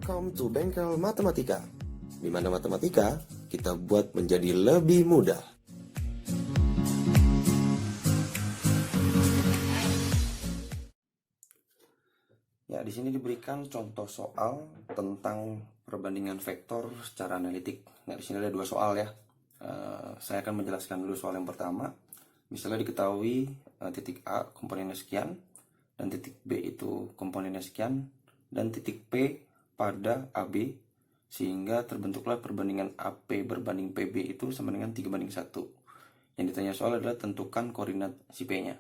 Welcome to Bengkel Matematika, di mana matematika kita buat menjadi lebih mudah. Ya, di sini diberikan contoh soal tentang perbandingan vektor secara analitik. Nah, di sini ada dua soal ya. Saya akan menjelaskan dulu soal yang pertama. Misalnya diketahui titik A komponennya sekian, dan titik B itu komponennya sekian, dan titik P pada AB, sehingga terbentuklah perbandingan AP berbanding PB itu sama dengan 3:1. Yang ditanya soal adalah tentukan koordinat si P-nya.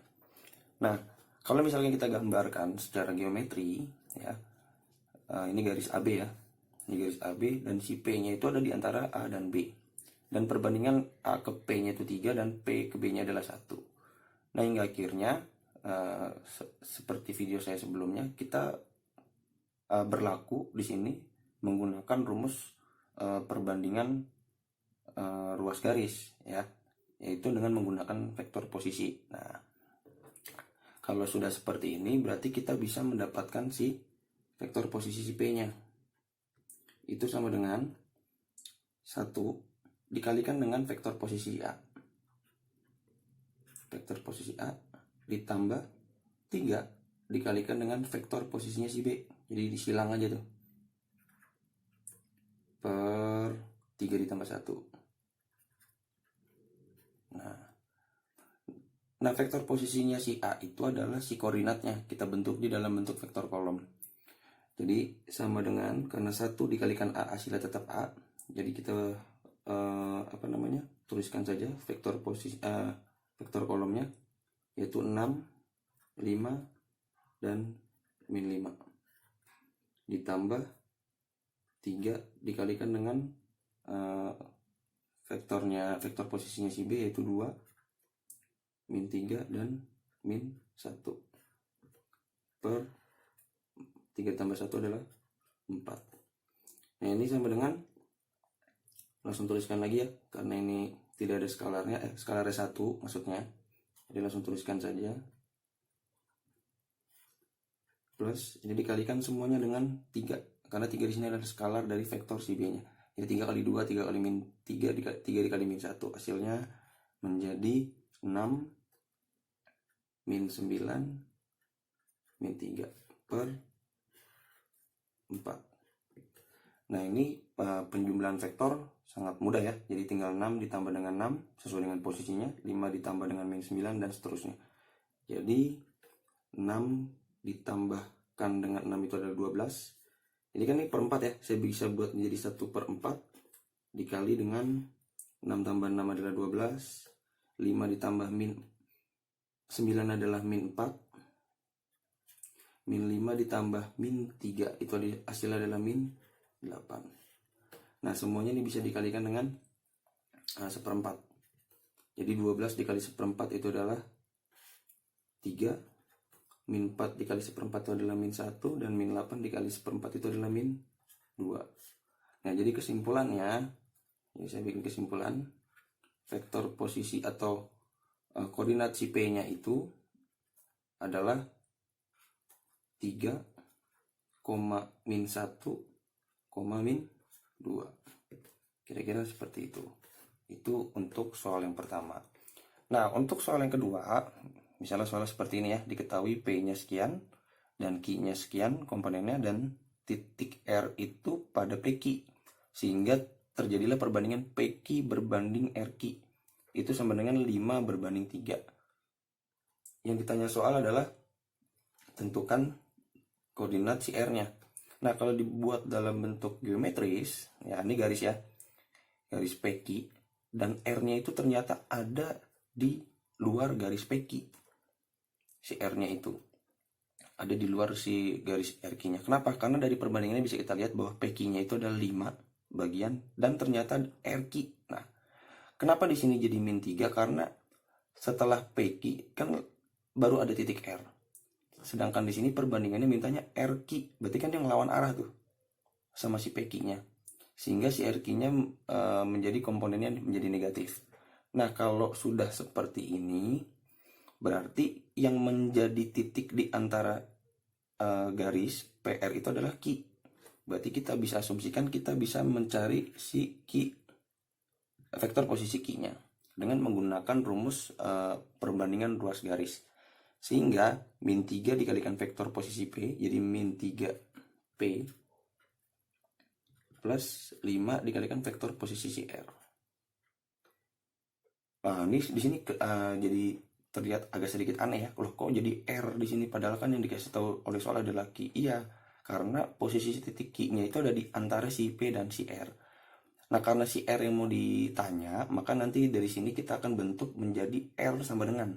Nah, kalau misalnya kita gambarkan secara geometri, ya, ini garis AB ya, ini garis AB, dan si P-nya itu ada di antara A dan B. Dan perbandingan A ke P-nya itu 3 dan P ke B-nya adalah 1. Nah, hingga akhirnya seperti video saya sebelumnya, kita berlaku di sini menggunakan rumus perbandingan ruas garis ya, yaitu dengan menggunakan vektor posisi. Nah, kalau sudah seperti ini berarti kita bisa mendapatkan si vektor posisi si P-nya. Itu sama dengan 1 dikalikan dengan vektor posisi A. Vektor posisi A ditambah 3 dikalikan dengan vektor posisinya si B. Jadi disilang aja tuh. Per 3 ditambah 1. Nah, vektor posisinya si A itu adalah si koordinatnya. Kita bentuk di dalam bentuk vektor kolom. Jadi sama dengan, karena 1 dikalikan A hasilnya tetap A. Jadi kita tuliskan saja vektor posisi vektor kolomnya, yaitu 6, 5, dan min 5. Ditambah 3 dikalikan dengan vektor posisinya si B, yaitu 2, min 3, dan min 1. Per 3 tambah 1 adalah 4. Nah, ini sama dengan, langsung tuliskan lagi ya, karena ini tidak ada skalarnya, skalarnya 1 maksudnya. Jadi langsung tuliskan saja. Plus, ini dikalikan semuanya dengan 3. Karena 3 di sini adalah skalar dari vektor si B-nya. Jadi 3 kali 2, 3 kali min 3, 3 dikali min 1. Hasilnya menjadi 6, min 9, min 3 per 4. Nah, ini penjumlahan vektor sangat mudah ya. Jadi tinggal 6 ditambah dengan 6 sesuai dengan posisinya, 5 ditambah dengan min 9, dan seterusnya. Jadi 6 ditambahkan dengan 6 itu adalah 12. Ini kan ini per 4 ya. Saya bisa buat menjadi 1/4 dikali dengan 6 tambah 6 adalah 12. 5 ditambah min 9 adalah min 4. Min 5 ditambah min 3 itu hasilnya adalah min 8. Nah, semuanya ini bisa dikalikan dengan 1/4. Jadi 12 dikali 1/4 itu adalah 3. Min 4 dikali 1/4 itu adalah min 1. Dan min 8 dikali 1/4 itu adalah min 2. Nah, jadi kesimpulannya, ini saya bikin kesimpulan, vektor posisi atau koordinat si P-nya itu adalah 3, min 1, min 2. Kira-kira seperti itu. Itu untuk soal yang pertama. Nah, untuk soal yang kedua, misalnya soal seperti ini ya, diketahui P-nya sekian dan Q-nya sekian komponennya, dan titik R itu pada PQ, sehingga terjadilah perbandingan PQ berbanding RQ. Itu sama dengan 5/3. Yang ditanya soal adalah tentukan koordinat si R-nya. Nah, kalau dibuat dalam bentuk geometris, ya ini garis ya, garis PQ, dan R-nya itu ternyata ada di luar garis PQ. Si R-nya itu ada di luar si garis RQ-nya. Kenapa? Karena dari perbandingannya bisa kita lihat bahwa PQ-nya itu adalah 5 bagian, dan ternyata RQ. Nah, kenapa di sini jadi min 3? Karena setelah PQ kan baru ada titik R. Sedangkan di sini perbandingannya mintanya RQ, berarti kan dia ngelawan arah tuh sama si PQ-nya, sehingga si RQ-nya menjadi komponennya menjadi negatif. Nah, kalau sudah seperti ini, berarti yang menjadi titik di antara garis PR itu adalah Q. Berarti kita bisa asumsikan kita bisa mencari si Q, vektor posisi Q-nya dengan menggunakan rumus perbandingan ruas garis. Sehingga min 3 dikalikan vektor posisi P, jadi min 3P plus 5 dikalikan vektor posisi si R. Ini di sini jadi terlihat agak sedikit aneh ya. Loh, kok jadi R di sini padahal kan yang dikasih tahu oleh soal adalah Q. Iya, karena posisi titik Q-nya itu ada di antara si P dan si R. Nah, karena si R yang mau ditanya, maka nanti dari sini kita akan bentuk menjadi R sama dengan.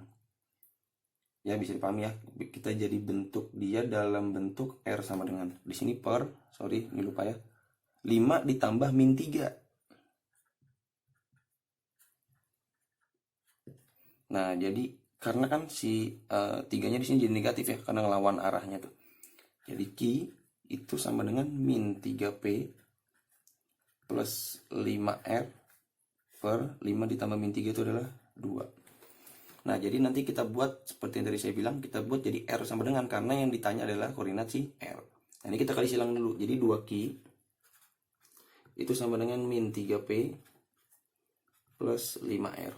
Ya, bisa dipahami ya. Kita jadi bentuk dia dalam bentuk R sama dengan. Di sini sorry, ini lupa ya. 5 ditambah min 3. Nah, jadi karena kan si 3-nya di sini jadi negatif ya, karena ngelawan arahnya tuh. Jadi Q itu sama dengan min 3P plus 5R per 5 ditambah min 3 itu adalah 2. Nah, jadi nanti kita buat seperti yang tadi saya bilang, kita buat jadi R sama dengan, karena yang ditanya adalah koordinat si R. Nah, ini kita kali silang dulu. Jadi 2Q itu sama dengan min 3P plus 5R.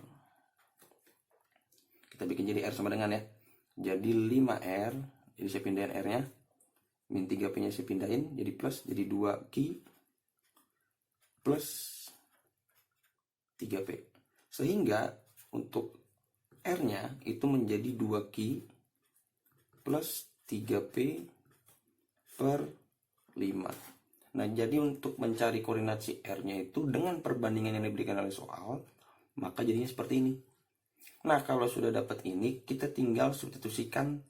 Kita bikin jadi R sama dengan ya. Jadi 5R, jadi saya pindahin R-nya. Min 3P-nya saya pindahin, jadi plus, jadi 2Q plus 3P. Sehingga untuk R-nya itu menjadi 2Q plus 3P per 5. Nah, jadi untuk mencari koordinat si R-nya itu dengan perbandingan yang diberikan oleh soal, maka jadinya seperti ini. Nah, kalau sudah dapat ini, kita tinggal substitusikan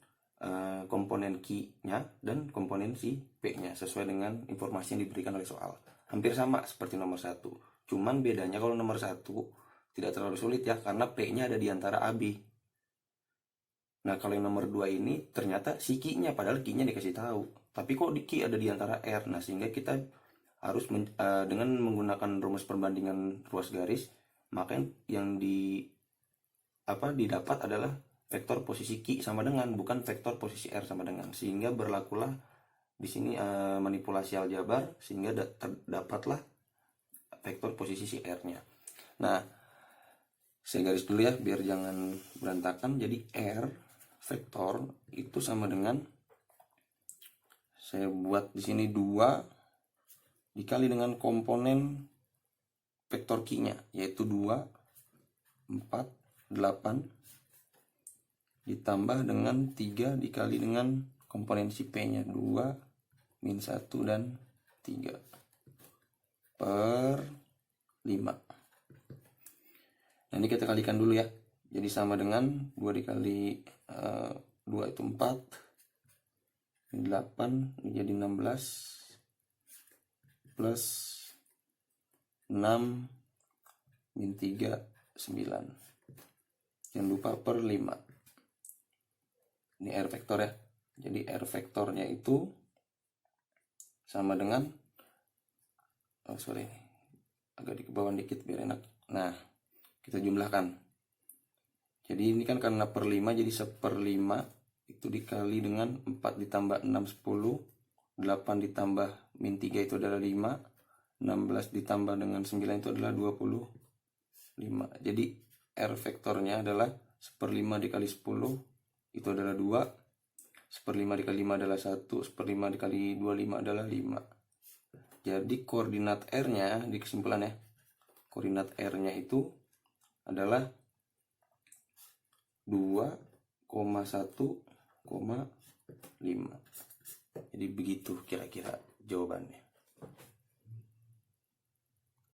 komponen Q-nya dan komponen si P-nya sesuai dengan informasi yang diberikan oleh soal. Hampir sama seperti nomor 1. Cuman bedanya kalau nomor 1 tidak terlalu sulit ya, karena P-nya ada di antara AB. Nah, kalau yang nomor 2 ini ternyata si Q-nya, padahal Q-nya dikasih tahu. Tapi kok di Q ada di antara R. Nah, sehingga kita harus dengan menggunakan rumus perbandingan ruas garis, maka yang didapat adalah vektor posisi Q sama dengan, bukan vektor posisi R sama dengan. Sehingga berlakulah di sini manipulasi aljabar, sehingga terdapatlah vektor posisi si R-nya. Nah, saya garis dulu ya biar jangan berantakan. Jadi R vektor itu sama dengan, saya buat di sini 2 dikali dengan komponen vektor Q-nya, yaitu 2, 4, 8 ditambah dengan 3 dikali dengan komponen si P-nya 2, min 1 dan 3 per 5. Nah, ini kita kalikan dulu ya. Jadi sama dengan 2 dikali 2 itu 4, ini 8, ini jadi 16 plus 6 min 3 9. Jangan lupa per 5. Ini R vektor ya. Jadi R vektornya itu sama dengan, agak di bawah dikit biar enak. Nah, kita jumlahkan. Jadi ini kan karena per 5, jadi 1/5 itu dikali dengan 4 ditambah 6 10, 8 ditambah min 3 itu adalah 5, 16 ditambah dengan 9 itu adalah 25. Jadi R vektornya adalah 1/5 dikali 10 itu adalah 2, 1/5 dikali 5 adalah 1, 1/5 dikali 25 adalah 5. Jadi koordinat R-nya di kesimpulan ya, koordinat R-nya itu adalah 2,1,5. Jadi begitu kira-kira jawabannya.